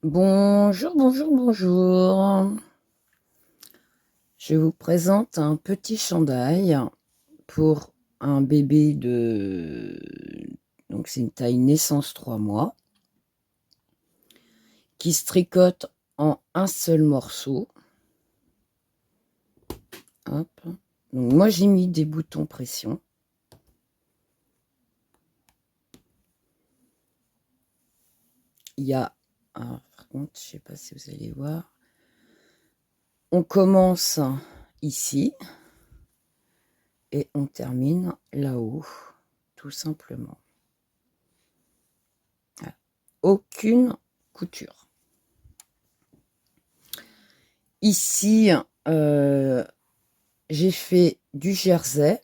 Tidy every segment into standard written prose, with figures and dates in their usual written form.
Bonjour, bonjour, bonjour. Je vous présente un petit chandail pour un bébé de... Donc c'est une taille naissance 3 mois, qui se tricote en un seul morceau. Hop. Donc moi j'ai mis des boutons pression. Il y a... Alors, par contre, je ne sais pas si vous allez voir. On commence ici et on termine là-haut, tout simplement. Voilà. Aucune couture. Ici, j'ai fait du jersey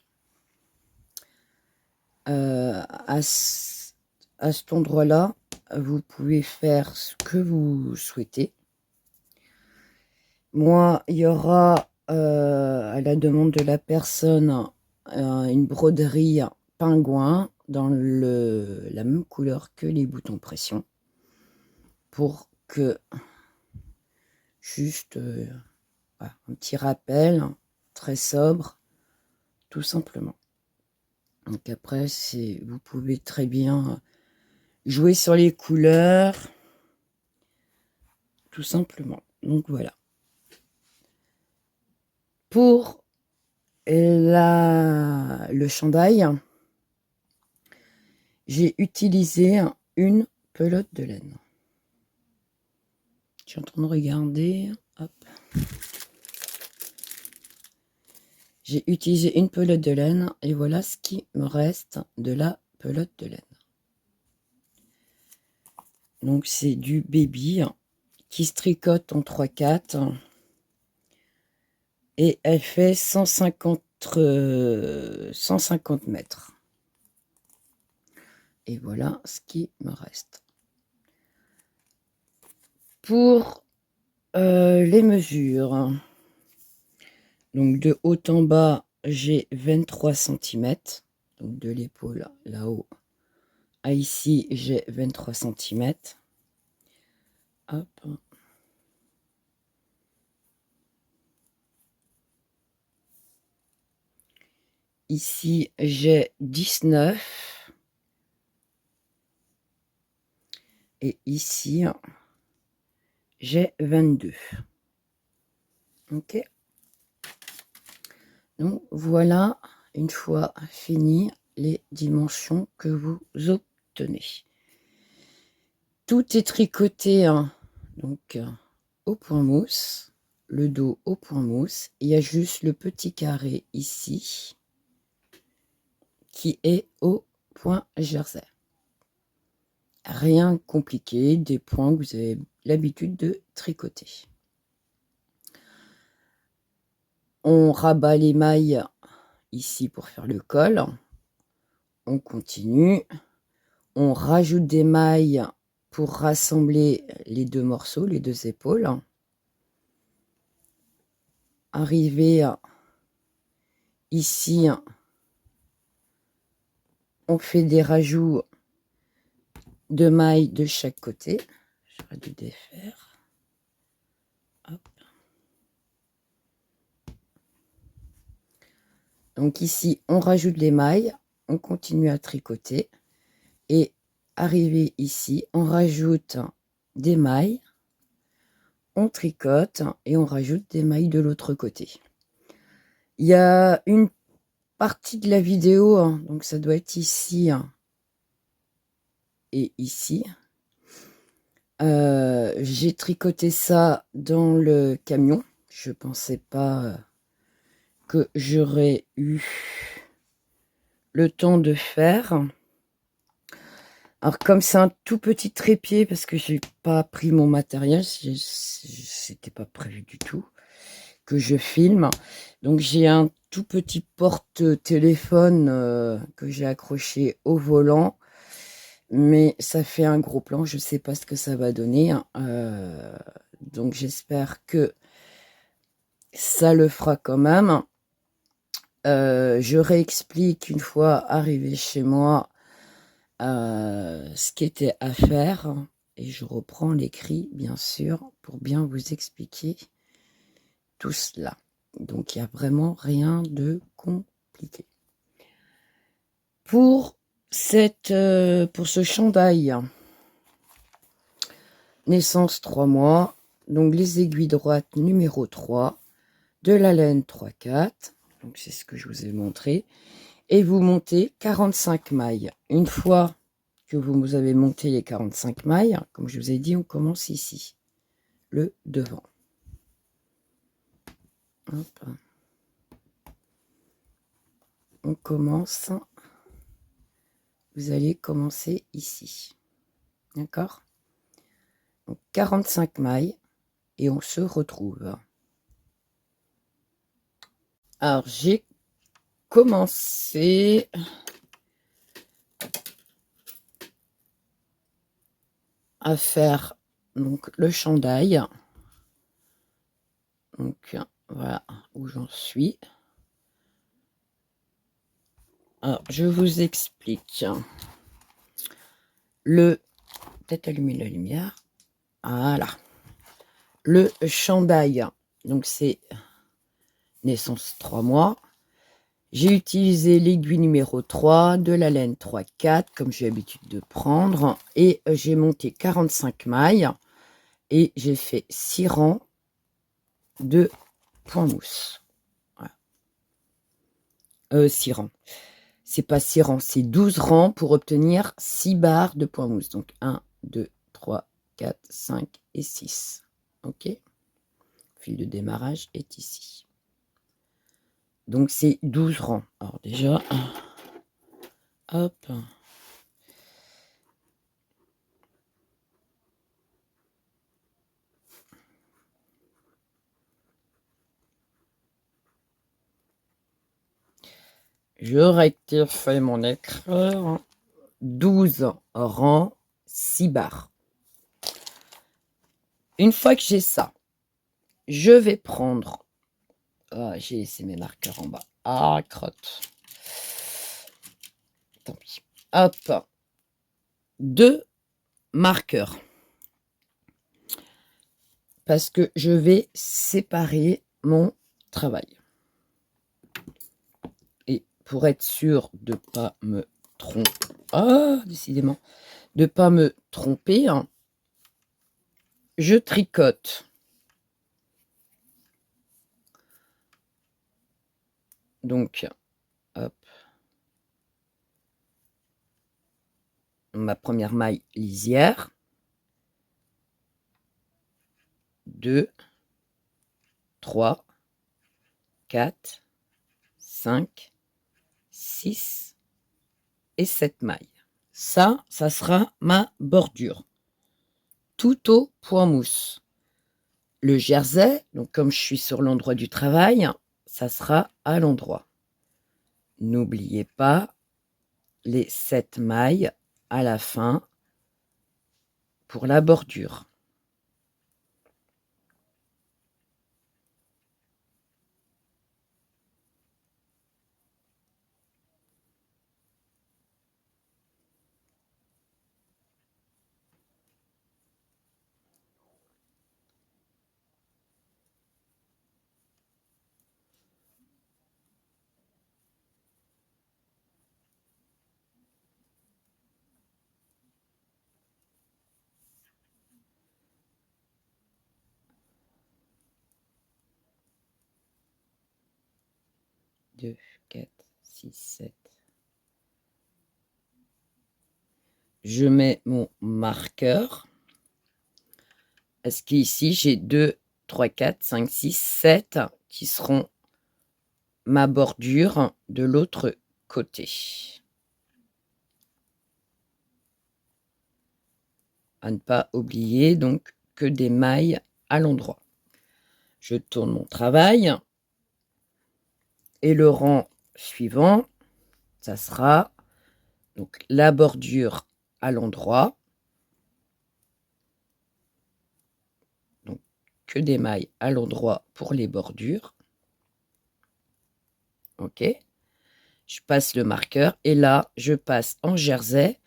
à cet endroit-là. Vous pouvez faire ce que vous souhaitez. Moi, il y aura, à la demande de la personne, une broderie pingouin dans la même couleur que les boutons pression, pour que juste voilà, un petit rappel très sobre, tout simplement. Donc après, vous pouvez très bien jouer sur les couleurs, tout simplement. Donc voilà. Pour le chandail, j'ai utilisé une pelote de laine. Je suis en train de regarder. Hop. J'ai utilisé une pelote de laine et voilà ce qui me reste de la pelote de laine. Donc c'est du baby qui se tricote en 3/4 et elle fait 150 mètres. Et voilà ce qui me reste. Pour les mesures, donc de haut en bas, j'ai 23 cm. Donc de l'épaule là-haut à ici, j'ai 23 cm. Hop. Ici, j'ai 19. Et ici, j'ai 22. Ok. Donc, voilà, une fois fini, les dimensions que vous obtenez. Tout est tricoté, hein, donc au point mousse, le dos au point mousse. Il y a juste le petit carré ici qui est au point jersey. Rien de compliqué, des points que vous avez l'habitude de tricoter. On rabat les mailles ici pour faire le col. On continue. On rajoute des mailles pour rassembler les deux morceaux, les deux épaules. Arrivé ici, on fait des rajouts de mailles de chaque côté. J'aurais dû défaire. Hop. Donc ici, on rajoute les mailles, on continue à tricoter. Et arrivé ici, on rajoute des mailles, on tricote et on rajoute des mailles de l'autre côté. Il y a une partie de la vidéo, donc ça doit être ici et ici. J'ai tricoté ça dans le camion. Je pensais pas que j'aurais eu le temps de faire. Alors comme c'est un tout petit trépied, parce que j'ai pas pris mon matériel, c'était pas prévu du tout que je filme. Donc j'ai un tout petit porte-téléphone que j'ai accroché au volant. Mais ça fait un gros plan, je ne sais pas ce que ça va donner. Donc j'espère que ça le fera quand même. Je réexplique une fois arrivé chez moi ce qui était à faire. et je reprends l'écrit, bien sûr, pour bien vous expliquer tout cela. Donc, il n'y a vraiment rien de compliqué. Pour ce chandail, naissance 3 mois, donc les aiguilles droites numéro 3, de la laine 3/4, donc c'est ce que je vous ai montré, et vous montez 45 mailles. Une fois que vous avez monté les 45 mailles, comme je vous ai dit, on commence ici, le devant. Hop. On commence, vous allez commencer ici, d'accord? Donc 45 mailles et on se retrouve. Alors j'ai commencé à faire donc le chandail. Donc voilà où j'en suis. Alors je vous explique. Peut-être allumer la lumière. Voilà. Le chandail, donc c'est naissance 3 mois. J'ai utilisé l'aiguille numéro 3, de la laine 3/4, comme j'ai l'habitude de prendre. Et j'ai monté 45 mailles. Et j'ai fait 6 rangs de point mousse. Voilà. 6 rangs. C'est pas 6 rangs, c'est 12 rangs pour obtenir 6 barres de point mousse. Donc 1, 2, 3, 4, 5 et 6. Ok. Le fil de démarrage est ici. Donc c'est 12 rangs. Alors déjà, hop. Je rectifie mon écran. 12 rangs, 6 barres. Une fois que j'ai ça, je vais prendre... Oh, j'ai laissé mes marqueurs en bas. Ah, crotte. Tant pis. Hop. 2 marqueurs. Parce que je vais séparer mon travail. Et pour être sûr de ne pas me tromper... Ah, décidément. De ne pas me tromper, hein, je tricote. Donc, hop. Ma première maille lisière. 2, 3, 4, 5, 6 et 7 mailles. Ça sera ma bordure. Tout au point mousse. Le jersey, donc comme je suis sur l'endroit du travail, ça sera à l'endroit. N'oubliez pas les 7 mailles à la fin pour la bordure. Deux, 4, 6, 7. Je mets mon marqueur. Parce qu'ici, j'ai 2, 3, 4, 5, 6, 7 qui seront ma bordure de l'autre côté. À ne pas oublier donc que des mailles à l'endroit. Je tourne mon travail et le rang suivant, ça sera donc la bordure à l'endroit. Donc que des mailles à l'endroit pour les bordures. Ok. Je passe le marqueur et là, je passe en jersey.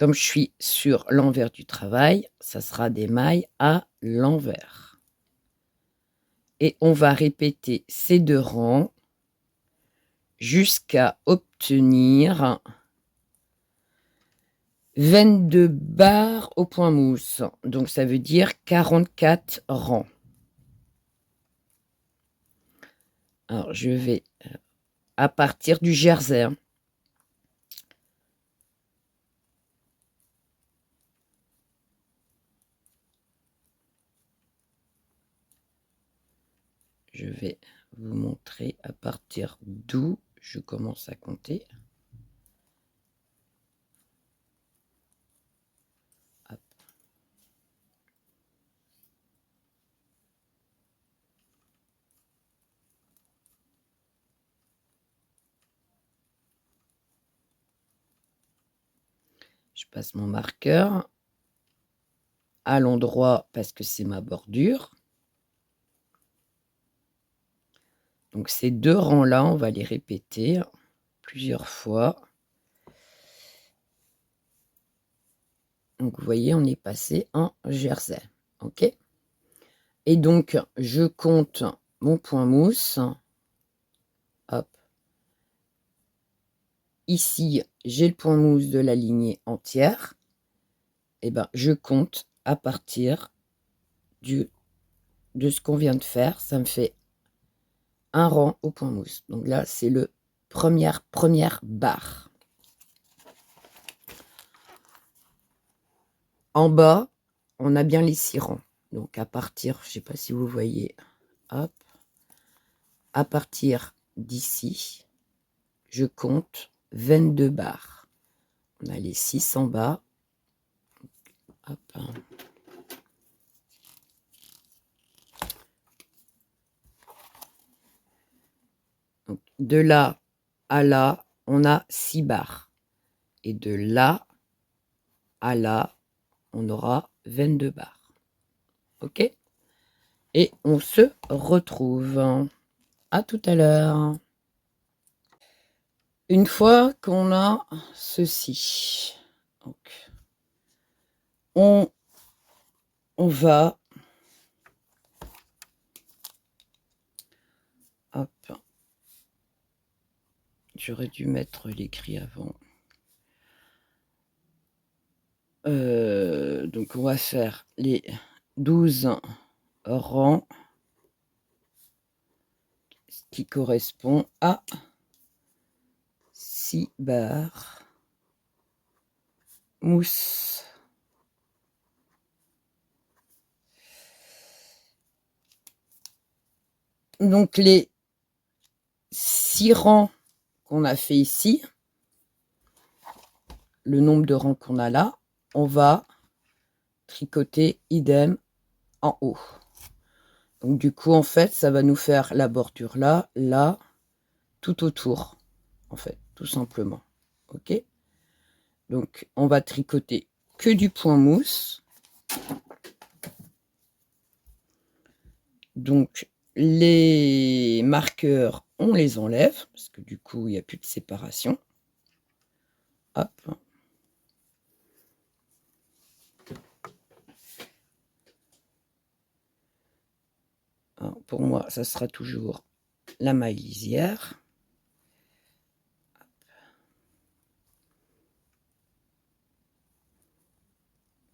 Comme je suis sur l'envers du travail, ça sera des mailles à l'envers. Et on va répéter ces 2 rangs jusqu'à obtenir 22 barres au point mousse. Donc ça veut dire 44 rangs. Alors je vais à partir du jersey. Je vais vous montrer à partir d'où je commence à compter. Hop. Je passe mon marqueur à l'endroit parce que c'est ma bordure. Donc ces 2 rangs-là, on va les répéter plusieurs fois. Donc vous voyez, on est passé en jersey. OK? Et donc, je compte mon point mousse. Hop. Ici, j'ai le point mousse de la lignée entière. Et ben, je compte à partir de ce qu'on vient de faire. Ça me fait un rang au point mousse. Donc là, c'est le première barre. En bas, on a bien les 6 rangs. Donc à partir, je ne sais pas si vous voyez, hop, à partir d'ici, je compte 22 barres. On a les 6 en bas. Hop. Donc, de là à là, on a 6 barres. Et de là à là, on aura 22 barres. OK? Et on se retrouve. À tout à l'heure. Une fois qu'on a ceci, donc, on va, hop, j'aurais dû mettre l'écrit avant. Donc on va faire les 12 rangs, ce qui correspond à 6 barres mousse. Donc les 6 rangs qu'on a fait ici, le nombre de rangs qu'on a là, on va tricoter idem en haut. Donc du coup, en fait, ça va nous faire la bordure là, là, tout autour, en fait, tout simplement. OK? Donc, on va tricoter que du point mousse. Donc, les marqueurs, on les enlève, parce que du coup, il n'y a plus de séparation. Hop. Alors, pour moi, ça sera toujours la maille lisière.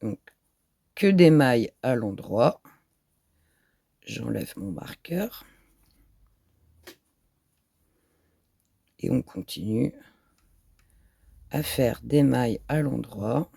Donc, que des mailles à l'endroit. J'enlève mon marqueur. Et on continue à faire des mailles à l'endroit.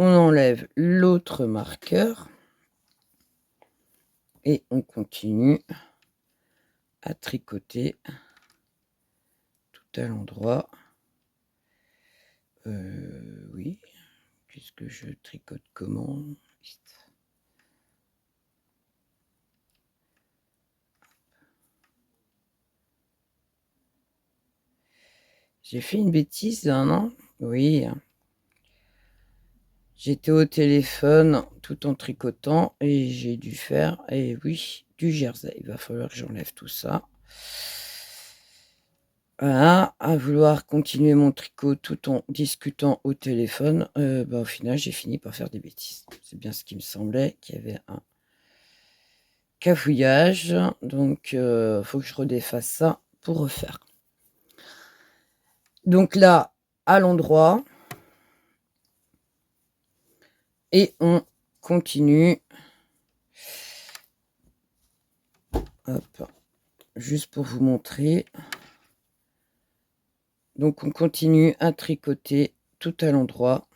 On enlève l'autre marqueur et on continue à tricoter tout à l'endroit. Oui, qu'est-ce que je tricote comment? J'ai fait une bêtise, non? Oui. J'étais au téléphone tout en tricotant et j'ai dû faire, et oui, du jersey. Il va falloir que j'enlève tout ça. Voilà, à vouloir continuer mon tricot tout en discutant au téléphone, au final, j'ai fini par faire des bêtises. C'est bien ce qui me semblait, qu'il y avait un cafouillage. Donc, faut que je redéfasse ça pour refaire. Donc là, à l'endroit. Et on continue. Hop, juste pour vous montrer. Donc, on continue à tricoter tout à l'endroit.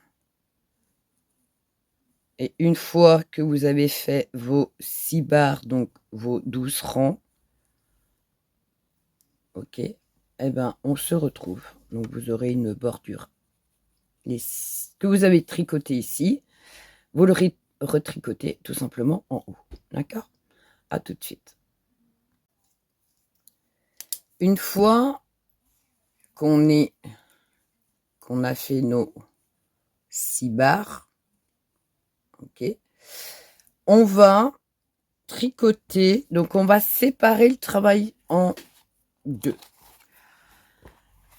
Et une fois que vous avez fait vos 6 barres, donc vos 12 rangs, ok, eh ben, on se retrouve. Donc, vous aurez une bordure. Ce que vous avez tricoté ici, vous le retricotez tout simplement en haut. D'accord? À tout de suite. Une fois qu'on a fait nos 6 barres, ok, on va tricoter, donc on va séparer le travail en deux.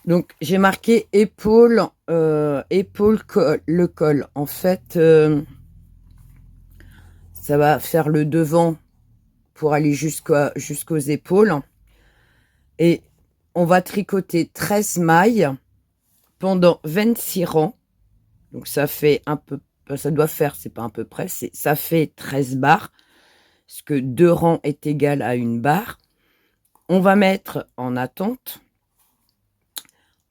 Donc j'ai marqué épaule, col, le col. En fait, ça va faire le devant pour aller jusqu'aux épaules. Et on va tricoter 13 mailles pendant 26 rangs. Donc ça fait un peu, ça doit faire, c'est pas à peu près, ça fait 13 barres. Parce que 2 rangs est égal à une barre. On va mettre en attente.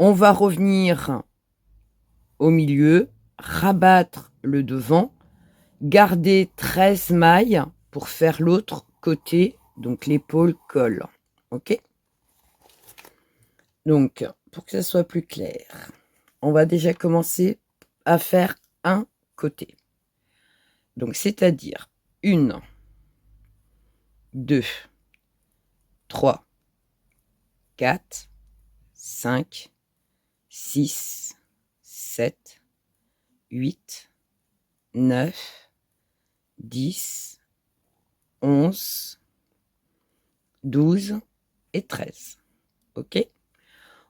On va revenir au milieu, rabattre le devant, garder 13 mailles pour faire l'autre côté, donc l'épaule colle. Ok? Donc, pour que ça soit plus clair, on va déjà commencer à faire un côté. Donc, c'est-à-dire 1, 2, 3, 4, 5, 6, 7, 8, 9, 10, 11, 12 et 13. Ok?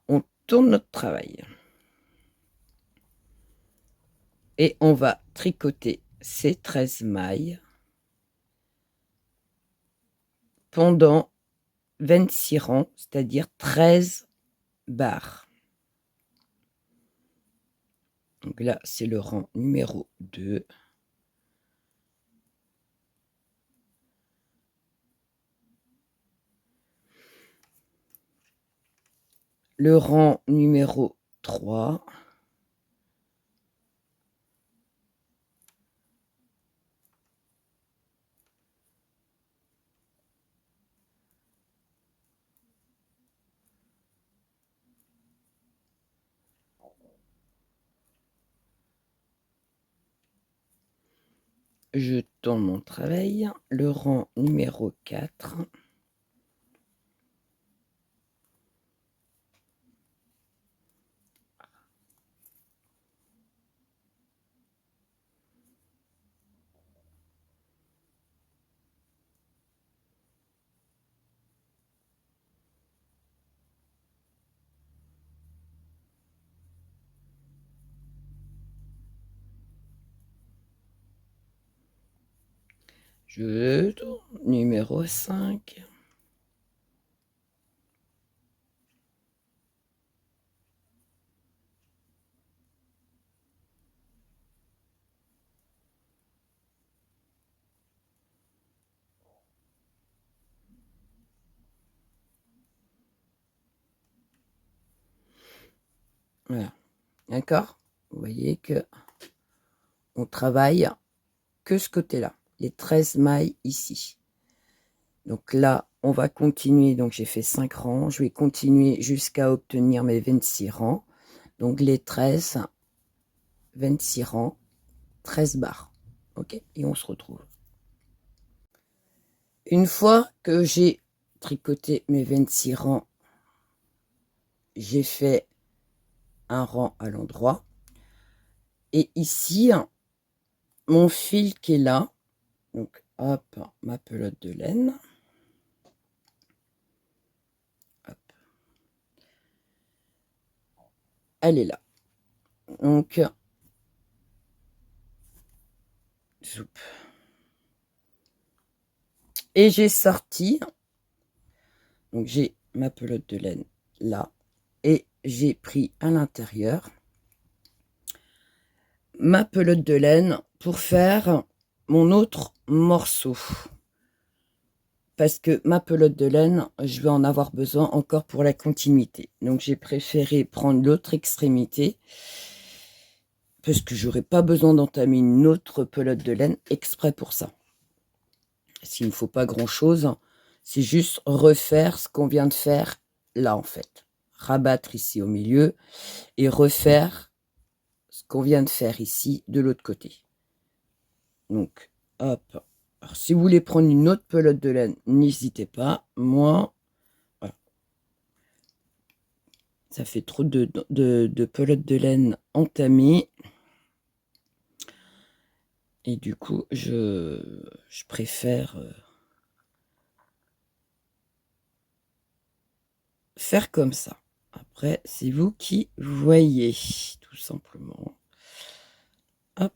On tourne notre travail. Et on va tricoter ces 13 mailles pendant 26 rangs, c'est-à-dire 13 barres. Donc là, c'est le rang numéro 2. Le rang numéro 3. Je tourne mon travail. Le rang numéro 4. Je tourne numéro 5. Voilà. D'accord? Vous voyez que on travaille que ce côté-là, les 13 mailles ici. Donc là, on va continuer, donc j'ai fait 5 rangs, je vais continuer jusqu'à obtenir mes 26 rangs. Donc les 13, 26 rangs, 13 barres. Ok, et on se retrouve. Une fois que j'ai tricoté mes 26 rangs, j'ai fait un rang à l'endroit. Et ici, mon fil qui est là, donc hop, ma pelote de laine. Hop. Elle est là. Donc, zoup. Et j'ai sorti, donc j'ai ma pelote de laine là, et j'ai pris à l'intérieur ma pelote de laine pour faire mon autre morceau. Parce que ma pelote de laine, je vais en avoir besoin encore pour la continuité. Donc j'ai préféré prendre l'autre extrémité parce que j'aurais pas besoin d'entamer une autre pelote de laine exprès pour ça. S'il ne faut pas grand-chose, c'est juste refaire ce qu'on vient de faire là en fait. Rabattre ici au milieu et refaire ce qu'on vient de faire ici de l'autre côté. Donc, hop. Alors, si vous voulez prendre une autre pelote de laine, n'hésitez pas. Moi, voilà. Ça fait trop de pelotes de laine entamées. Et du coup, je préfère faire comme ça. Après, c'est vous qui voyez, tout simplement. Hop.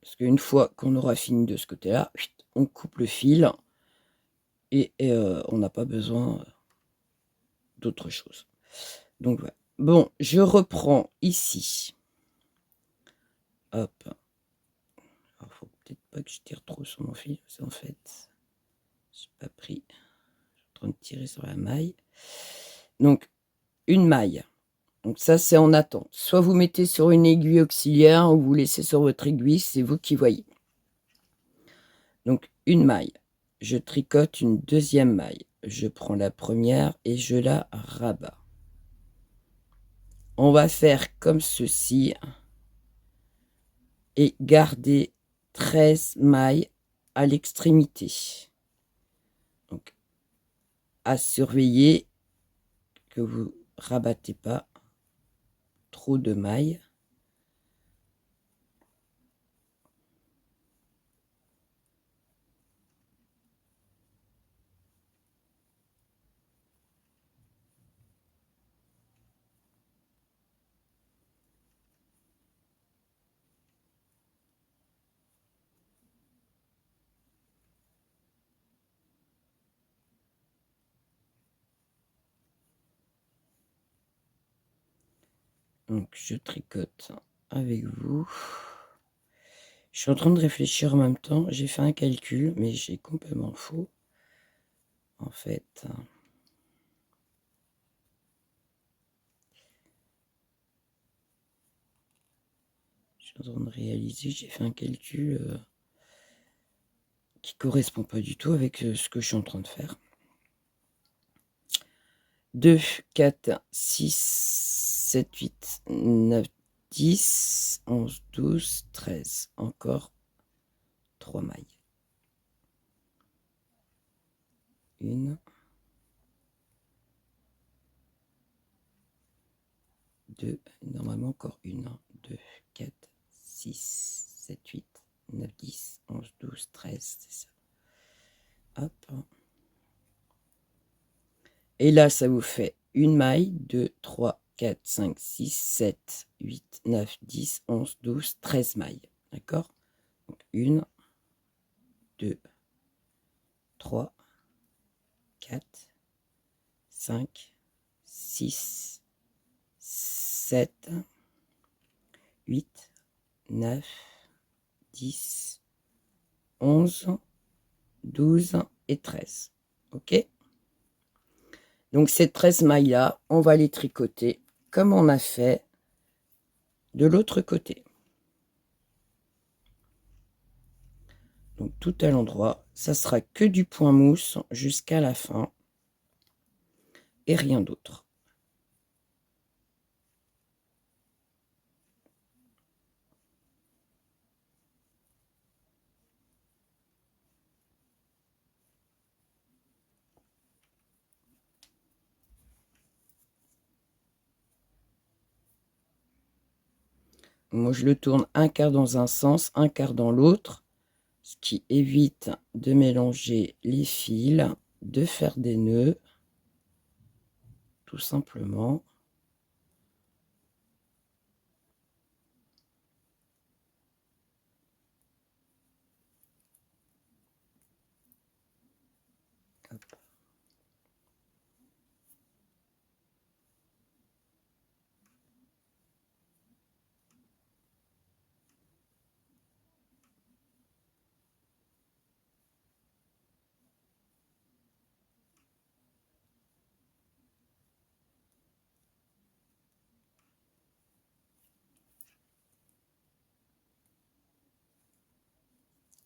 Parce qu'une fois qu'on aura fini de ce côté-là, on coupe le fil et on n'a pas besoin d'autre chose. Donc voilà. Bon, je reprends ici. Hop. Alors, faut peut-être pas que je tire trop sur mon fil, parce qu'en fait, j'ai pas pris. Je suis en train de tirer sur la maille. Donc, une maille. Donc ça, c'est en attente. Soit vous mettez sur une aiguille auxiliaire ou vous laissez sur votre aiguille, c'est vous qui voyez. Donc, une maille. Je tricote une deuxième maille. Je prends la première et je la rabats. On va faire comme ceci et garder 13 mailles à l'extrémité. Donc, à surveiller que vous rabattez pas trop de mailles. Donc, je tricote avec vous. Je suis en train de réfléchir en même temps. J'ai fait un calcul, mais j'ai complètement faux. En fait, je suis en train de réaliser, j'ai fait un calcul qui correspond pas du tout avec ce que je suis en train de faire. 2, 4, 6, 7, 8, 9, 10, 11, 12, 13. Encore 3 mailles. Une. 2. Normalement encore une. 2, 4, 6, 7, 8, 9, 10, 11, 12, 13. C'est ça. Hop. Et là, ça vous fait une maille, 2, 3, 4, 5, 6, 7, 8, 9, 10, 11, 12, 13 mailles. D'accord? Donc, 1, 2, 3, 4, 5, 6, 7, 8, 9, 10, 11, 12 et 13. OK? Donc, ces 13 mailles-là, on va les tricoter comme on a fait de l'autre côté. Donc tout à l'endroit, ça sera que du point mousse jusqu'à la fin et rien d'autre. Moi, je le tourne un quart dans un sens, un quart dans l'autre, ce qui évite de mélanger les fils, de faire des nœuds, tout simplement. Hop.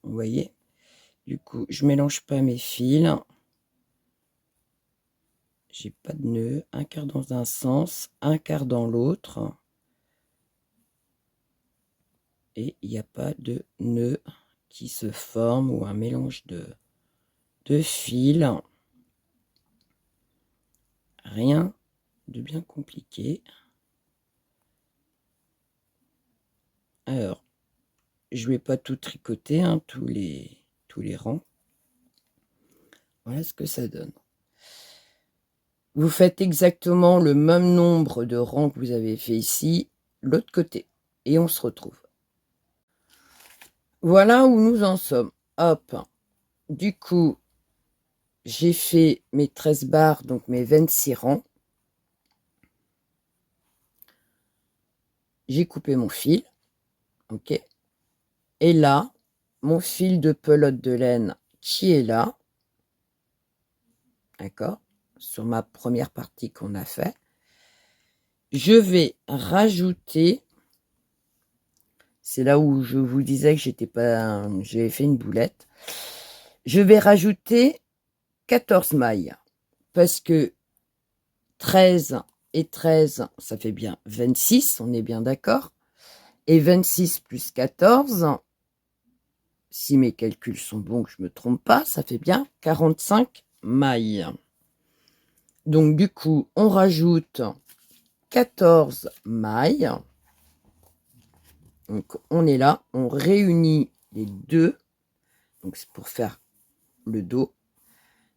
Vous voyez, du coup, je mélange pas mes fils. J'ai pas de nœud, un quart dans un sens, un quart dans l'autre. Et il n'y a pas de nœud qui se forme ou un mélange de fils. Rien de bien compliqué. Alors, je vais pas tout tricoter, hein, tous les rangs. Voilà ce que ça donne. Vous faites exactement le même nombre de rangs que vous avez fait ici, l'autre côté. Et on se retrouve. Voilà où nous en sommes. Hop. Du coup, j'ai fait mes 13 barres, donc mes 26 rangs. J'ai coupé mon fil. OK. Et là, mon fil de pelote de laine qui est là. D'accord, sur ma première partie qu'on a fait. Je vais rajouter, c'est là où je vous disais que j'avais fait une boulette. Je vais rajouter 14 mailles parce que 13 et 13, ça fait bien 26, on est bien d'accord. Et 26 plus 14, si mes calculs sont bons, que je ne me trompe pas, ça fait bien 45 mailles. Donc du coup, on rajoute 14 mailles. Donc on est là, on réunit les deux. Donc c'est pour faire le dos.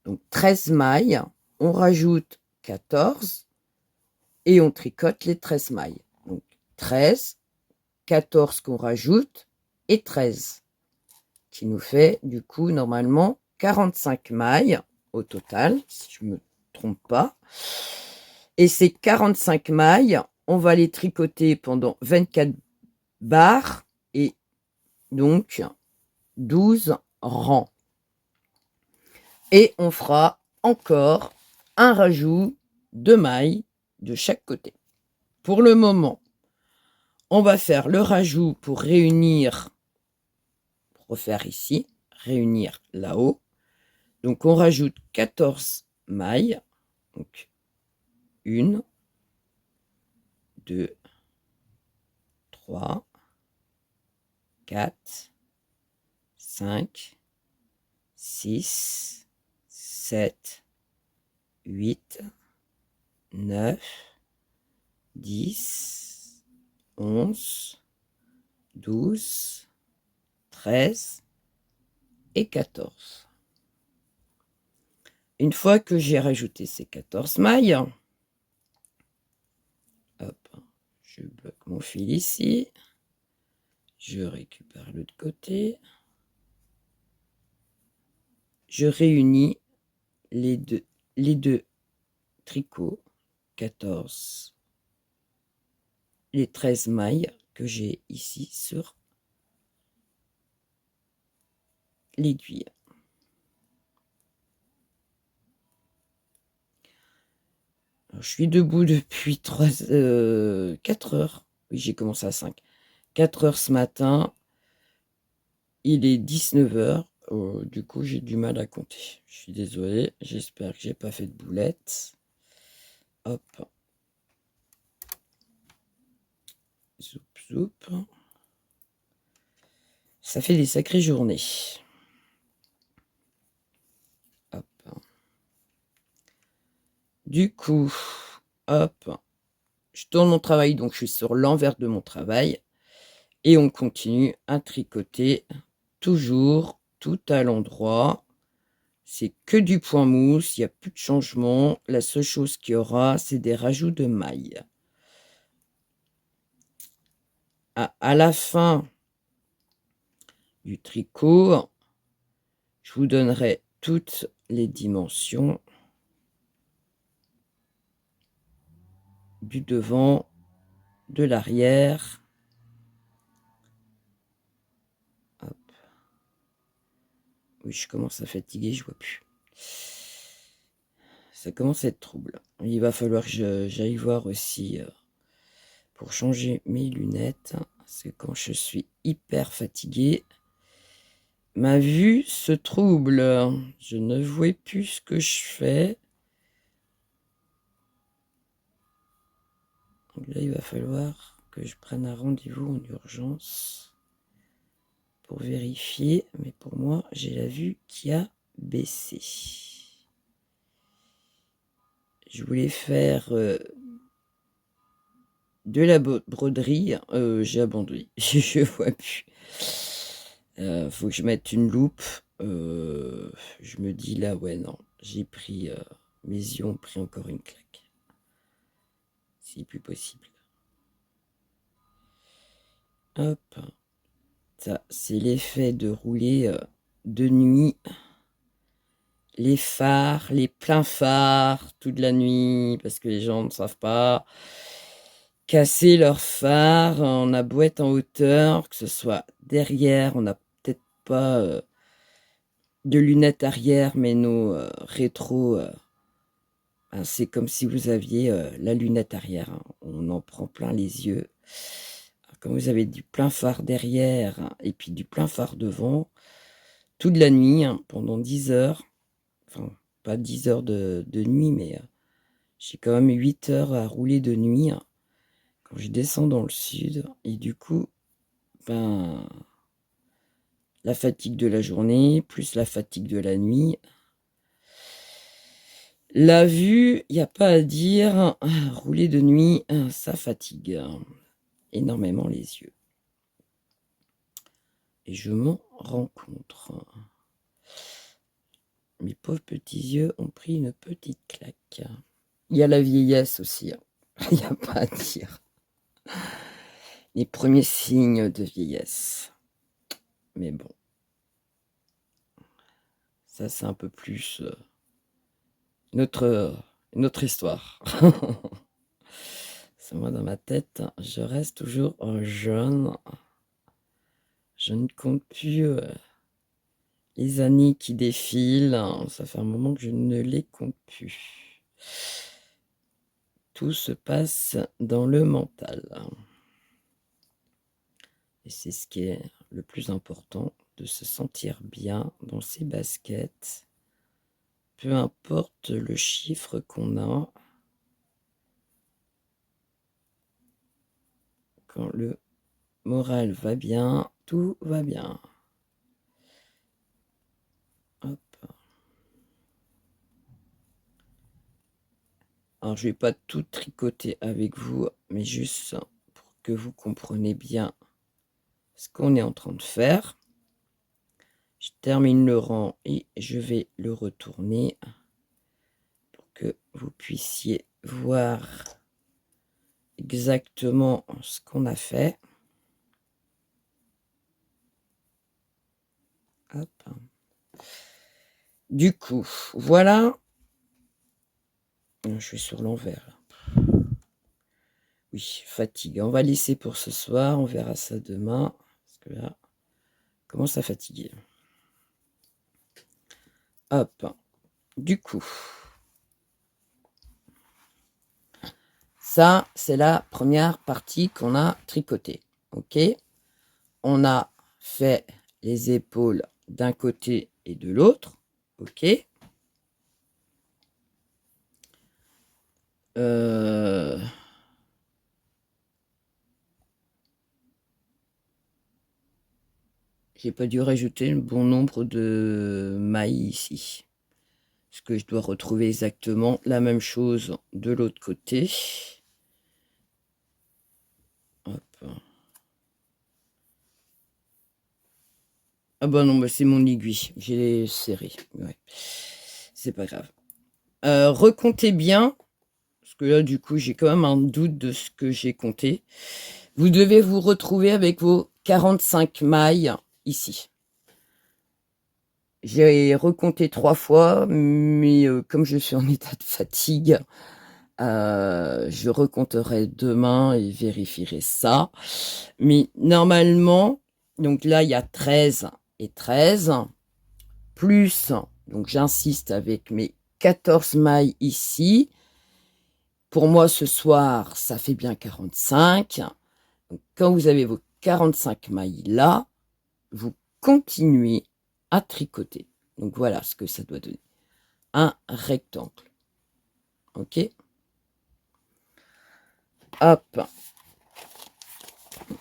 Donc 13 mailles, on rajoute 14 et on tricote les 13 mailles. Donc 13, 14 qu'on rajoute et 13. Qui nous fait du coup normalement 45 mailles au total, si je ne me trompe pas. Et ces 45 mailles, on va les tricoter pendant 24 barres et donc 12 rangs. Et on fera encore un rajout de mailles de chaque côté. Pour le moment, on va faire le rajout pour réunir, pour refaire ici, réunir là-haut. Donc on rajoute 14 mailles. Donc 1, 2, 3, 4, 5, 6, 7, 8, 9, 10, 11, 12, 13 et 14. Une fois que j'ai rajouté ces 14 mailles, hop, je bloque mon fil ici, je récupère l'autre côté, je réunis les deux tricots, 14, les 13 mailles que j'ai ici sur l'aiguille. Alors, je suis debout depuis 4 heures. Oui, j'ai commencé à 5. 4 heures ce matin. Il est 19 heures. Du coup, j'ai du mal à compter. Je suis désolé. J'espère que j'ai pas fait de boulettes. Hop. Zoup, zoup. Ça fait des sacrées journées. Hop. Du coup, hop. Je tourne mon travail, donc je suis sur l'envers de mon travail. Et on continue à tricoter. Toujours, tout à l'endroit. C'est que du point mousse, il n'y a plus de changement. La seule chose qu'il y aura, c'est des rajouts de mailles. À la fin du tricot, je vous donnerai toutes les dimensions du devant, de l'arrière. Hop. Oui, je commence à fatiguer, je vois plus. Ça commence à être trouble. Il va falloir que j'aille voir aussi pour changer mes lunettes. Parce que quand je suis hyper fatigué, ma vue se trouble. Je ne vois plus ce que je fais. Donc là, il va falloir que je prenne un rendez-vous en urgence pour vérifier. Mais pour moi, j'ai la vue qui a baissé. Je voulais faire de la broderie. J'ai abandonné. Je vois plus. Faut que je mette une loupe. Je me dis là, ouais, non. J'ai pris... mes yeux ont pris encore une claque. C'est plus possible. Hop. Ça, c'est l'effet de rouler de nuit. Les phares, les pleins phares, toute la nuit, parce que les gens ne savent pas. Casser leurs phares, on a beau être en hauteur, que ce soit derrière, on n'a peut-être pas de lunettes arrière, mais nos rétros, ben, c'est comme si vous aviez la lunette arrière. Hein. On en prend plein les yeux. Quand vous avez du plein phare derrière hein, et puis du plein phare devant, toute la nuit, hein, pendant 10 heures, enfin, pas 10 heures de nuit, mais j'ai quand même 8 heures à rouler de nuit hein, quand je descends dans le sud. Et du coup, ben, la fatigue de la journée, plus la fatigue de la nuit. La vue, il n'y a pas à dire, rouler de nuit, ça fatigue énormément les yeux. Et je m'en rends compte. Mes pauvres petits yeux ont pris une petite claque. Il y a la vieillesse aussi. Hein. Il n'y a pas à dire. Les premiers signes de vieillesse. Mais bon. Ça, c'est un peu plus notre histoire. C'est moi dans ma tête. Je reste toujours jeune. Je ne compte plus les années qui défilent. Ça fait un moment que je ne les compte plus. Tout se passe dans le mental. Et c'est ce qui est le plus important, de se sentir bien dans ses baskets. Peu importe le chiffre qu'on a. Quand le moral va bien, tout va bien. Hop. Alors, je ne vais pas tout tricoter avec vous, mais juste pour que vous compreniez bien ce qu'on est en train de faire. Je termine le rang et je vais le retourner pour que vous puissiez voir exactement ce qu'on a fait. Hop. Du coup, voilà. Je suis sur l'envers. Oui, fatigue. On va laisser pour ce soir. On verra ça demain. Parce que là, commence à fatiguer. Hop. Du coup, Ça, c'est la première partie qu'on a tricotée. Ok, on a fait les épaules d'un côté et de l'autre. Ok. J'ai pas dû rajouter le bon nombre de mailles ici. Parce que je dois retrouver exactement la même chose de l'autre côté. Hop. Ah bah non, bah c'est mon aiguille. J'ai serré. Ouais. C'est pas grave. Recomptez bien. Parce que là, du coup, j'ai quand même un doute de ce que j'ai compté. Vous devez vous retrouver avec vos 45 mailles ici. J'ai recompté 3 fois, mais comme je suis en état de fatigue, je recompterai demain et vérifierai ça. Mais normalement, donc là, il y a 13 et 13, plus, donc j'insiste avec mes 14 mailles ici. Pour moi, ce soir, ça fait bien 45. Donc, quand vous avez vos 45 mailles là, vous continuez à tricoter. Donc, voilà ce que ça doit donner. Un rectangle. Ok. Hop.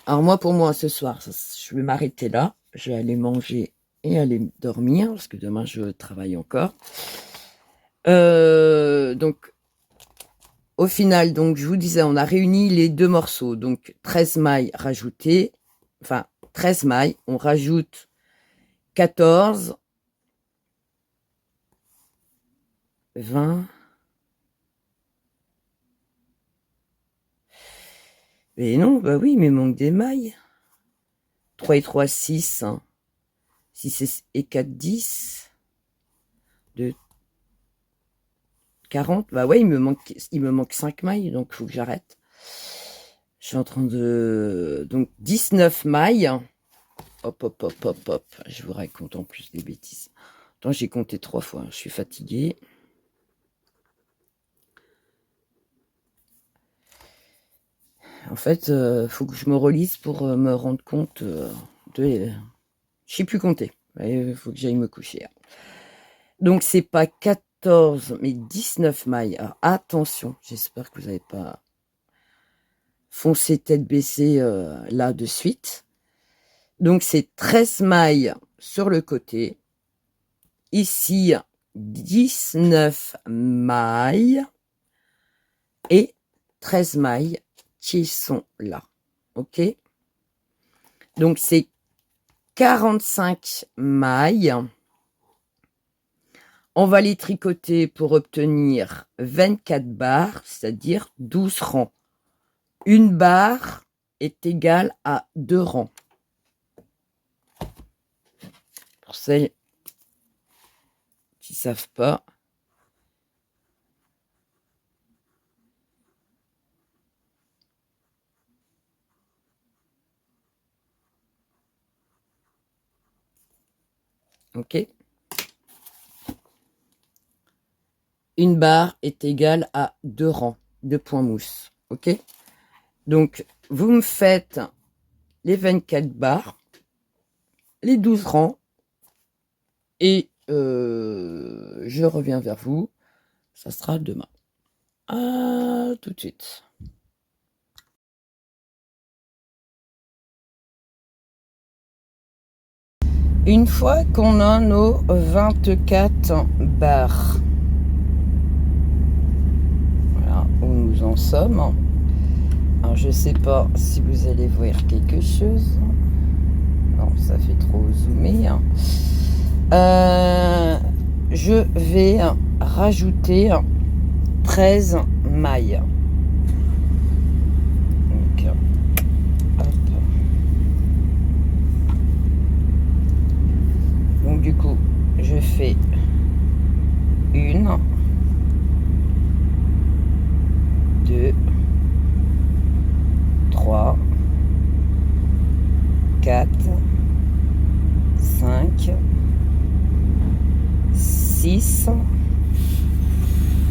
Alors, pour moi, ce soir, je vais m'arrêter là. Je vais aller manger et aller dormir, parce que demain, je travaille encore. Donc, au final, donc, je vous disais, on a réuni les deux morceaux. Donc, 13 mailles rajoutées. Enfin, 13 mailles. On rajoute 14, 20. Mais non, bah oui, mais il manque des mailles. 3 et 3, 6. 6 et 4, 10. 2, 40. Bah ouais, il me manque 5 mailles, donc il faut que j'arrête. Je suis en train de... Donc, 19 mailles. Hop, hop, hop, hop, hop. Je vous raconte en plus des bêtises. Attends, j'ai compté 3 fois. Je suis fatiguée. En fait, faut que je me relise pour me rendre compte de... Je sais plus compter. Il faut que j'aille me coucher. Donc, c'est pas 14, mais 19 mailles. Alors, attention, j'espère que vous n'avez pas foncé tête baissée là de suite. Donc, c'est 13 mailles sur le côté. Ici, 19 mailles et 13 mailles qui sont là. Ok? Donc, c'est 45 mailles. On va les tricoter pour obtenir 24 barres, c'est-à-dire 12 rangs. Une barre est égale à 2 rangs. Pour celles qui ne savent pas. Ok. Une barre est égale à 2 rangs de points mousse. Ok. Donc, vous me faites les 24 barres, les 12 rangs, et je reviens vers vous. Ça sera demain. À tout de suite. Une fois qu'on a nos 24 barres, voilà où nous en sommes. Alors, je sais pas si vous allez voir quelque chose. Non, ça fait trop zoomer. Je vais rajouter 13 mailles. Donc, hop. Donc, du coup, je fais 1, 2, 3, 4, 5, 6,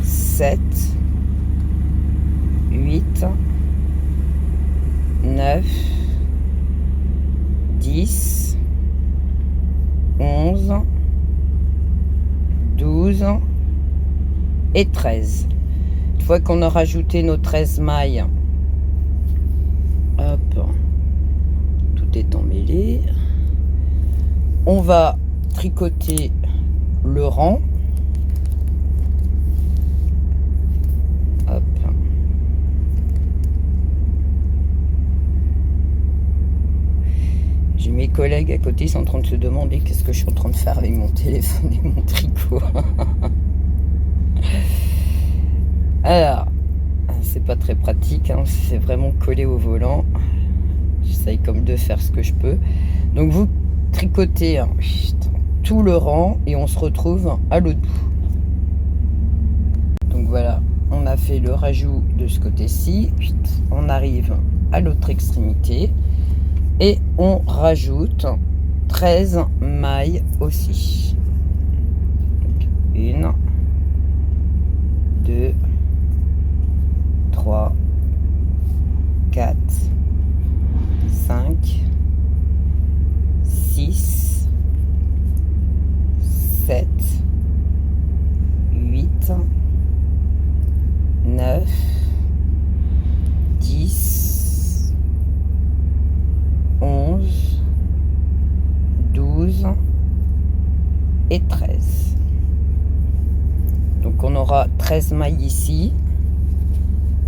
7, 8, 8, 9, 10, 11, 12 et 13. Une fois qu'on a rajouté nos 13 mailles, hop, tout est emmêlé. On va tricoter le rang. Hop. J'ai mes collègues à côté, ils sont en train de se demander qu'est-ce que je suis en train de faire avec mon téléphone et mon tricot. Alors, c'est pas très pratique, hein, c'est vraiment collé au volant. J'essaye comme de faire ce que je peux. Donc vous tricotez tout le rang et on se retrouve à l'autre bout. Donc voilà, on a fait le rajout de ce côté-ci. On arrive à l'autre extrémité et on rajoute 13 mailles aussi. Donc, 1, 2, 3, 4, 5, 6, 7, 8, 9, 10, 11, 12 et 13. Donc on aura 13 mailles ici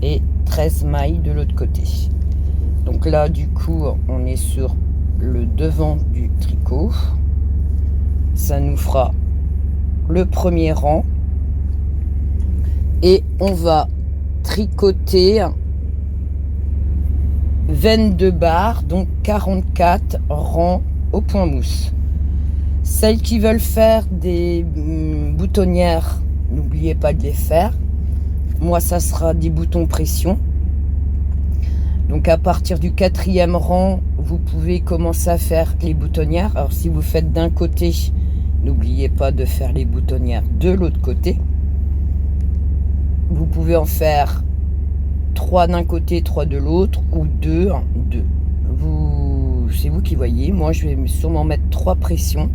et 13 mailles de l'autre côté. Donc là du coup on est sur le devant du tricot. Ça nous fera le premier rang et on va tricoter 22 barres, donc 44 rangs au point mousse. Celles qui veulent faire des boutonnières, n'oubliez pas de les faire. Moi ça sera des boutons pression. Donc à partir du 4e rang, vous pouvez commencer à faire les boutonnières. Alors si vous faites d'un côté, n'oubliez pas de faire les boutonnières de l'autre côté. Vous pouvez en faire 3 d'un côté, 3 de l'autre, ou 2, 2. C'est vous qui voyez. Moi, je vais sûrement mettre 3 pressions.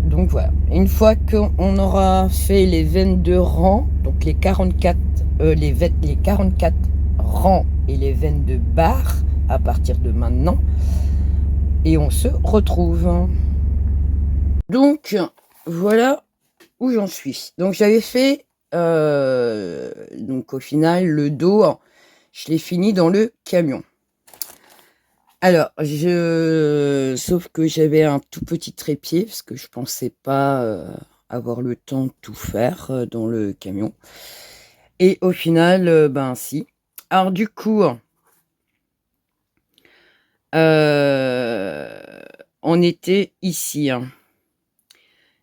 Donc voilà. Une fois qu'on aura fait les 22 rangs, donc les 44 rangs et les 22 barres à partir de maintenant, et on se retrouve. Donc voilà où j'en suis. Donc j'avais fait donc au final le dos, je l'ai fini dans le camion. Alors sauf que j'avais un tout petit trépied parce que je pensais pas avoir le temps de tout faire dans le camion, et au final ben si. Alors du coup on était ici,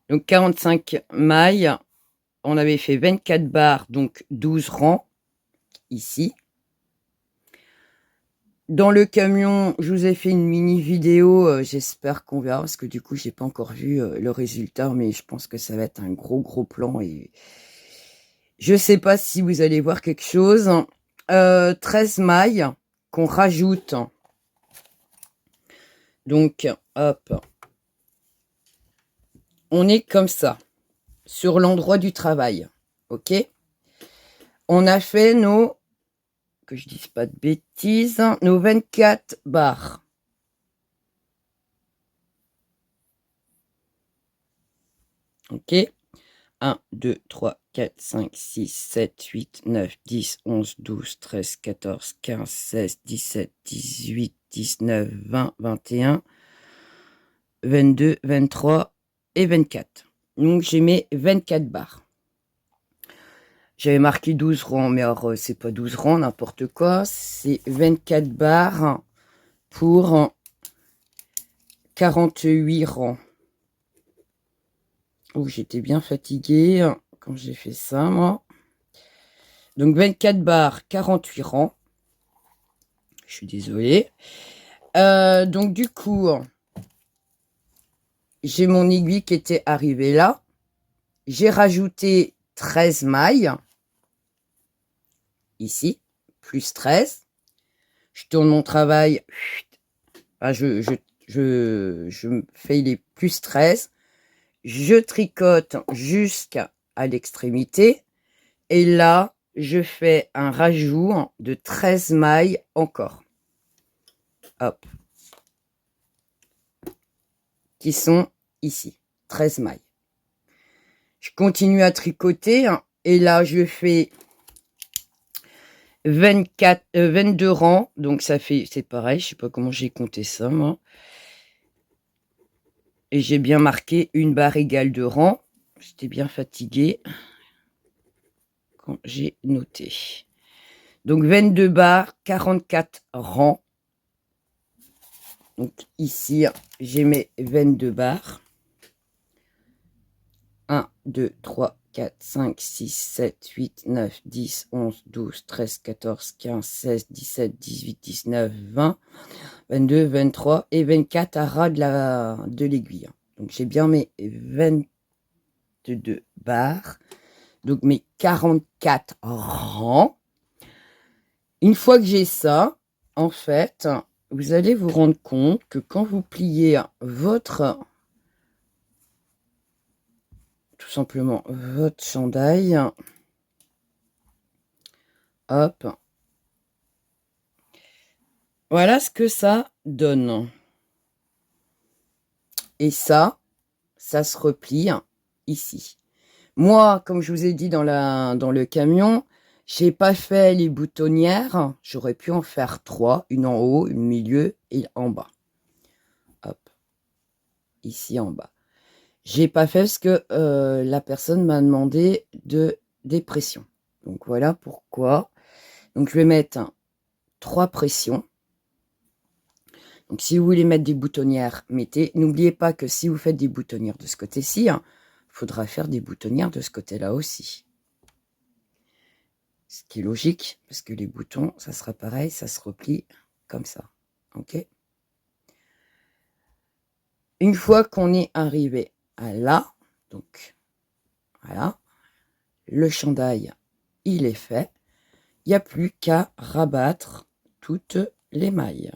donc 45 mailles. On avait fait 24 barres, donc 12 rangs, ici. Dans le camion, je vous ai fait une mini vidéo, j'espère qu'on verra, parce que du coup, j'ai pas encore vu le résultat, mais je pense que ça va être un gros plan, et je sais pas si vous allez voir quelque chose. 13 mailles qu'on rajoute. Donc, hop. On est comme ça, sur l'endroit du travail, ok? On a fait nos, que je dise pas de bêtises, nos 24 barres. Ok? 1, 2, 3, 4, 5, 6, 7, 8, 9, 10, 11, 12, 13, 14, 15, 16, 17, 18, 19, 20, 21, 22, 23 et 24. Donc, j'ai mes 24 barres. J'avais marqué 12 rangs, mais alors, c'est pas 12 rangs, n'importe quoi. C'est 24 barres pour 48 rangs. Oh, j'étais bien fatiguée quand j'ai fait ça, moi. Donc, 24 barres, 48 rangs. Je suis désolée. Donc, du coup, j'ai mon aiguille qui était arrivée là. J'ai rajouté 13 mailles. Ici, plus 13. Je tourne mon travail. Enfin, je fais les plus 13. Je tricote jusqu'à l'extrémité. Et là, je fais un rajout de 13 mailles encore. Hop. Qui sont ici. 13 mailles. Je continue à tricoter. Et là, je fais 22 rangs. Donc, ça fait, c'est pareil. Je ne sais pas comment j'ai compté ça, moi. Et j'ai bien marqué une barre égale de rangs. J'étais bien fatiguée quand j'ai noté. Donc 22 barres, 44 rangs. Donc ici, j'ai mes 22 barres. 1, 2, 3, 4, 5, 6, 7, 8, 9, 10, 11, 12, 13, 14, 15, 16, 17, 18, 19, 20, 22, 23 et 24 à ras de l'aiguille. Donc j'ai bien mes 22 barres. Donc mes 44 rangs. Une fois que j'ai ça, en fait, vous allez vous rendre compte que quand vous pliez votre, tout simplement, votre chandail, hop, voilà ce que ça donne. Et ça se replie ici. Moi, comme je vous ai dit dans le camion, j'ai pas fait les boutonnières. J'aurais pu en faire 3, une en haut, une au milieu et en bas. Hop, ici en bas. J'ai pas fait parce que la personne m'a demandé des pressions. Donc voilà pourquoi. Donc je vais mettre 3 pressions. Donc si vous voulez mettre des boutonnières, mettez. N'oubliez pas que si vous faites des boutonnières de ce côté-ci, il faudra faire des boutonnières de ce côté-là aussi. Ce qui est logique, parce que les boutons, ça sera pareil, ça se replie comme ça. Ok. Une fois qu'on est arrivé à là, donc voilà, le chandail, il est fait. Il n'y a plus qu'à rabattre toutes les mailles.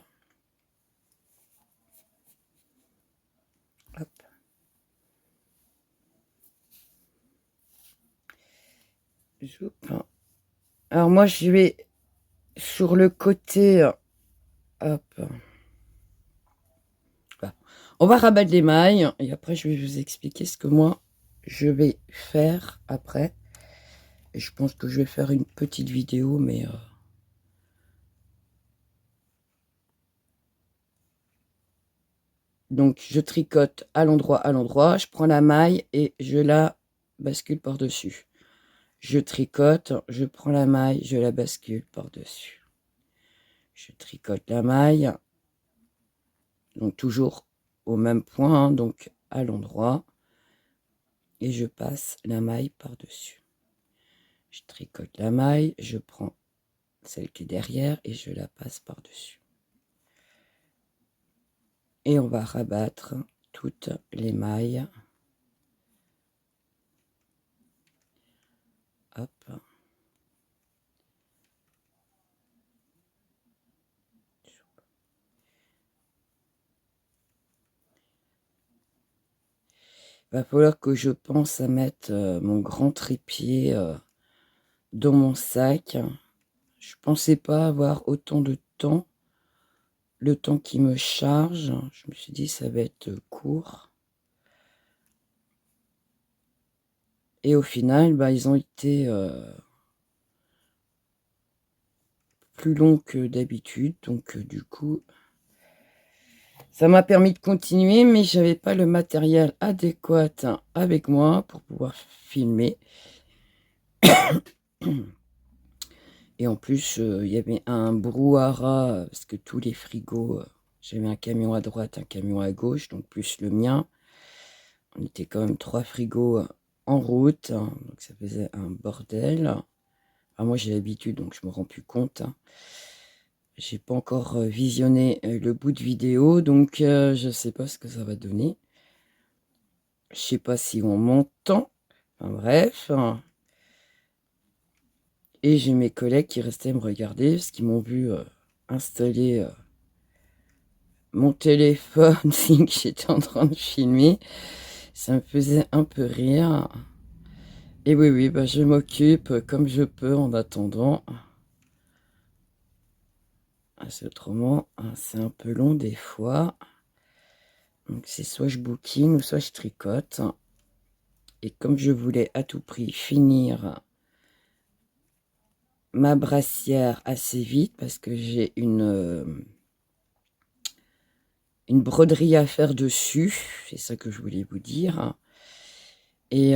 Hop. Alors moi, je vais sur le côté. Hop. Voilà. On va rabattre les mailles et après, je vais vous expliquer ce que moi, je vais faire après. Et je pense que je vais faire une petite vidéo, mais... Donc, je tricote à l'endroit, je prends la maille et je la bascule par-dessus. Je tricote, je prends la maille, je la bascule par-dessus. Je tricote la maille, donc toujours au même point, donc à l'endroit, et je passe la maille par-dessus. Je tricote la maille, je prends celle qui est derrière et je la passe par-dessus. Et on va rabattre toutes les mailles. Hop. Il va falloir que je pense à mettre mon grand trépied dans mon sac. Je pensais pas avoir autant de temps. Le temps qui me charge, je me suis dit ça va être court. Et au final, bah, ils ont été plus longs que d'habitude. Donc du coup, ça m'a permis de continuer, mais j'avais pas le matériel adéquat avec moi pour pouvoir filmer. Et en plus, il y avait un brouhaha, parce que tous les frigos, j'avais un camion à droite, un camion à gauche, donc plus le mien. On était quand même 3 frigos en route, donc ça faisait un bordel. Alors moi, j'ai l'habitude, donc je me rends plus compte. J'ai pas encore visionné le bout de vidéo, donc je sais pas ce que ça va donner. Je sais pas si on m'entend. Enfin, bref. Et j'ai mes collègues qui restaient me regarder parce qu'ils m'ont vu installer mon téléphone signe que j'étais en train de filmer. Ça me faisait un peu rire. Et oui, bah, je m'occupe comme je peux en attendant. Autrement, c'est un peu long des fois. Donc c'est soit je bouquine ou soit je tricote. Et comme je voulais à tout prix finir ma brassière assez vite, parce que j'ai une broderie à faire dessus, c'est ça que je voulais vous dire. Et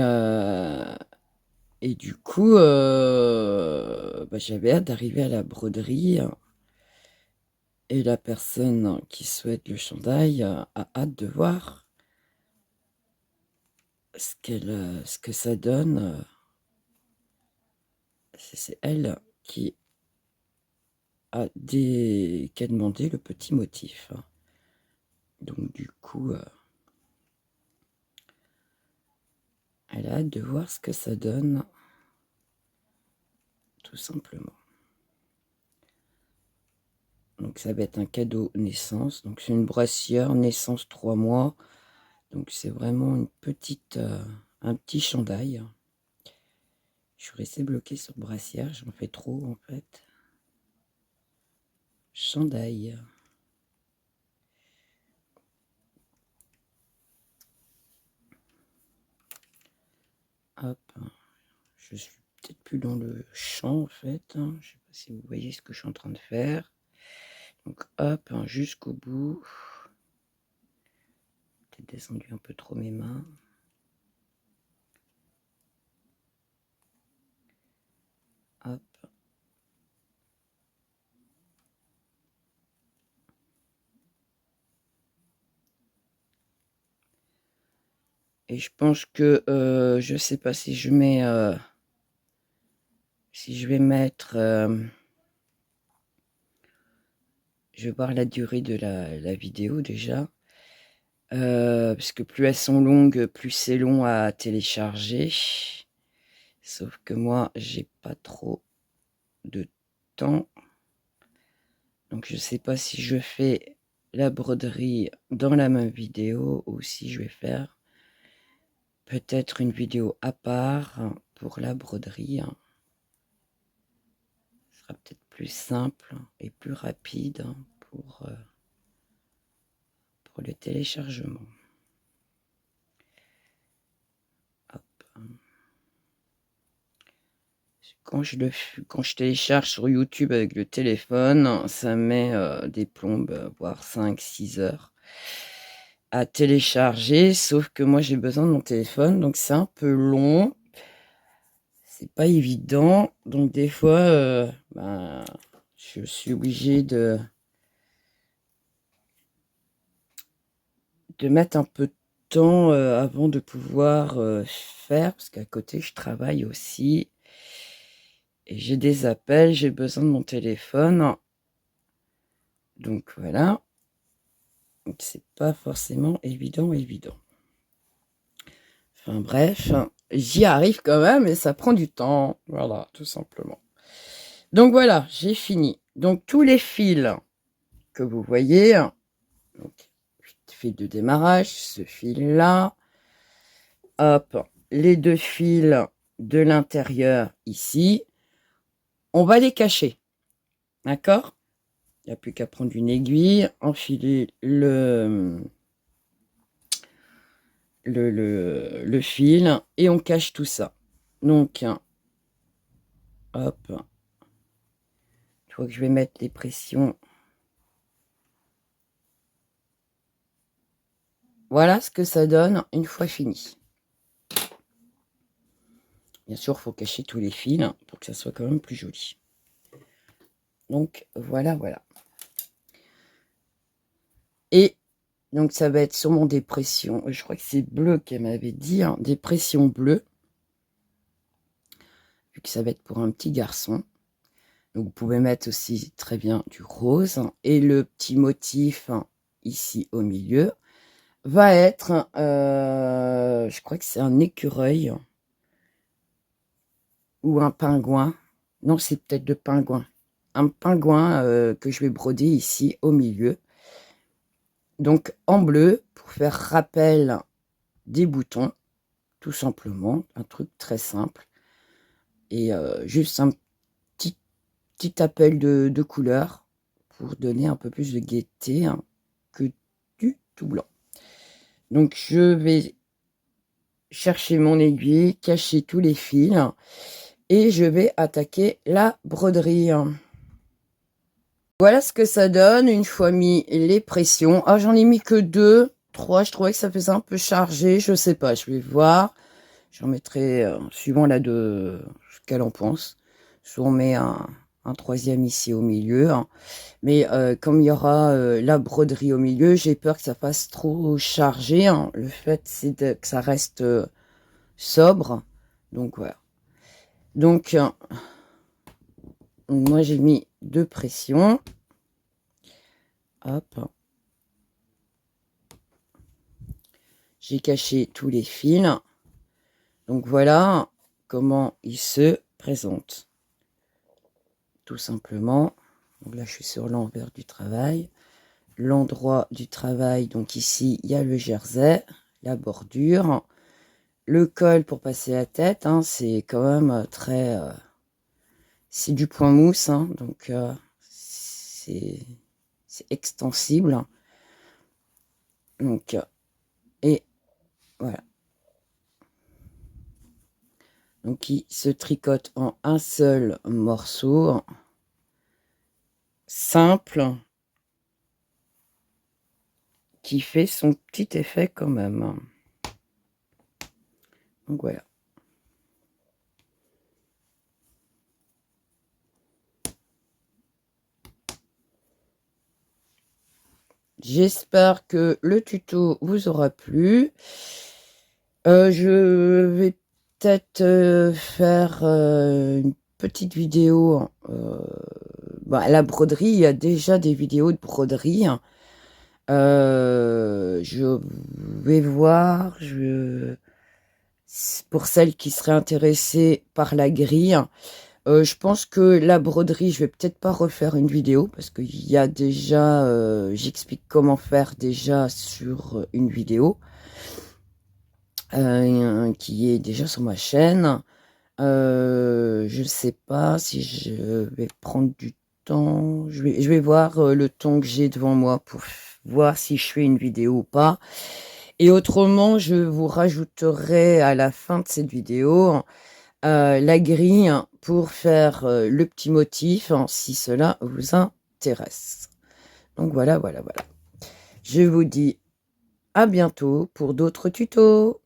du coup, bah, j'avais hâte d'arriver à la broderie. Et la personne qui souhaite le chandail a hâte de voir ce que ça donne. C'est elle qui a demandé le petit motif. Donc du coup, elle a hâte de voir ce que ça donne, tout simplement. Donc ça va être un cadeau naissance. Donc c'est une brassière naissance 3 mois. Donc c'est vraiment une petite, un petit chandail. Je suis restée bloquée sur brassière, j'en fais trop en fait. Chandail. Hop, je suis peut-être plus dans le champ en fait. Je ne sais pas si vous voyez ce que je suis en train de faire. Donc hop, jusqu'au bout. Peut-être descendu un peu trop mes mains. Hop. Et je pense que je sais pas si je mets si je vais mettre je vais voir la durée de la vidéo déjà. Parce que plus elles sont longues, plus c'est long à télécharger. Sauf que moi, j'ai pas trop de temps. Donc je sais pas si je fais la broderie dans la même vidéo ou si je vais faire peut-être une vidéo à part pour la broderie. Ce sera peut-être plus simple et plus rapide pour le téléchargement. Hop. Quand je télécharge sur YouTube avec le téléphone, ça met des plombes, voire 5-6 heures à télécharger, sauf que moi j'ai besoin de mon téléphone, donc c'est un peu long. C'est pas évident, donc des fois, ben, je suis obligée de mettre un peu de temps avant de pouvoir faire, parce qu'à côté je travaille aussi et j'ai des appels, j'ai besoin de mon téléphone, donc voilà. Donc c'est pas forcément évident. Enfin bref, j'y arrive quand même et ça prend du temps, voilà, tout simplement. Donc voilà, j'ai fini. Donc tous les fils que vous voyez, donc fil de démarrage, ce fil-là, hop, les 2 fils de l'intérieur ici, on va les cacher, d'accord? Il n'y a plus qu'à prendre une aiguille, enfiler le fil et on cache tout ça. Donc, hop, je crois que je vais mettre les pressions. Voilà ce que ça donne une fois fini. Bien sûr, il faut cacher tous les fils pour que ça soit quand même plus joli. Donc, voilà. Et donc, ça va être sûrement des pressions. Je crois que c'est bleu qu'elle m'avait dit, hein, des pressions bleues. Vu que ça va être pour un petit garçon. Donc, vous pouvez mettre aussi très bien du rose. Et le petit motif ici au milieu va être, je crois que c'est un écureuil ou un pingouin. Non, c'est peut-être de pingouin. Un pingouin que je vais broder ici au milieu. Donc en bleu, pour faire rappel des boutons, tout simplement. Un truc très simple. Et juste un petit appel de couleur pour donner un peu plus de gaieté hein, que du tout blanc. Donc je vais chercher mon aiguille, cacher tous les fils et je vais attaquer la broderie. Voilà ce que ça donne une fois mis les pressions. Ah, j'en ai mis que 2, 3, je trouvais que ça faisait un peu chargé, je sais pas, je vais voir. J'en mettrai suivant la de ce qu'elle en pense. Soit on met un troisième ici au milieu. Hein. Mais comme il y aura la broderie au milieu, j'ai peur que ça fasse trop chargé. Hein. Le fait, c'est que ça reste sobre. Donc voilà. Donc, moi j'ai mis 2 pressions. Hop. J'ai caché tous les fils. Donc voilà comment il se présente. Tout simplement. Donc là, je suis sur l'envers du travail. L'endroit du travail, donc ici, il y a le jersey, la bordure. Le col pour passer la tête, hein, c'est quand même très... c'est du point mousse, hein, donc c'est extensible. Donc, et voilà. Donc, il se tricote en un seul morceau. Simple. Qui fait son petit effet quand même. Donc voilà. J'espère que le tuto vous aura plu. Je vais peut-être faire une petite vidéo. La broderie, il y a déjà des vidéos de broderie. Je vais voir. Pour celles qui seraient intéressées par la grille, je pense que la broderie, je vais peut-être pas refaire une vidéo parce qu'il y a déjà, j'explique comment faire déjà sur une vidéo qui est déjà sur ma chaîne. Je sais pas si je vais prendre du temps. Je vais voir le temps que j'ai devant moi pour voir si je fais une vidéo ou pas. Et autrement, je vous rajouterai à la fin de cette vidéo la grille pour faire le petit motif, hein, si cela vous intéresse. Donc voilà. Je vous dis à bientôt pour d'autres tutos.